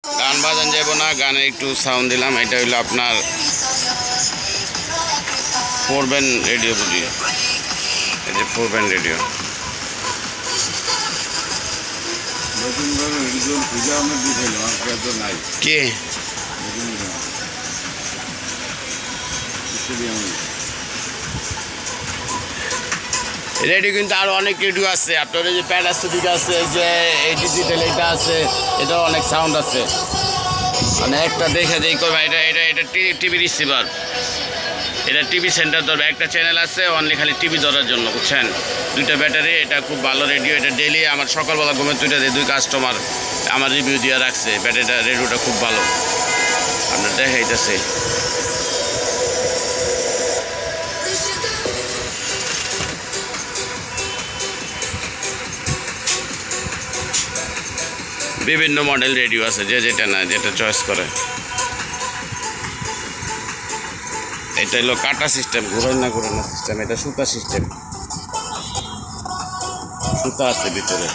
গান বাজান যাব না, গানে একটু সাউন্ড দিলাম। এটা হইলো আপনার 4 ব্যান্ড রেডিও বুঝি, এই যে 4 ব্যান্ড রেডিও। কে রেডিও কিন্তু আরো অনেক রেডিও আছে আপনার, এই যে প্যারাসিটিক আছে, এই যে এই ডিজিটাল এটা আছে, এটাও অনেক সাউন্ড আছে। মানে একটা দেখে যেই করবেন, এটা এটা এটা টিভি রিসিভার, এটা টিভি সেন্টার ধরবে। একটা চ্যানেল আছে অনলি খালি টিভি ধরার জন্য, বুঝছেন? 2টা ব্যাটারি, এটা খুব ভালো রেডিও। এটা ডেলি আমার সকালবেলা ঘুমে 2 কাস্টমার আমার রিভিউ দিয়ে রাখছে, ব্যাটারিটা রেডিওটা খুব ভালো। আপনার দেখাইতেছে বিভিন্ন মডেল রেডিও আছে, যে যেটা না যেটা চয়েস করে। এটা হলো কাটা সিস্টেম, ঘুরানো সিস্টেম। এটা সুতা সিস্টেম, সুতা আছে ভিতরে।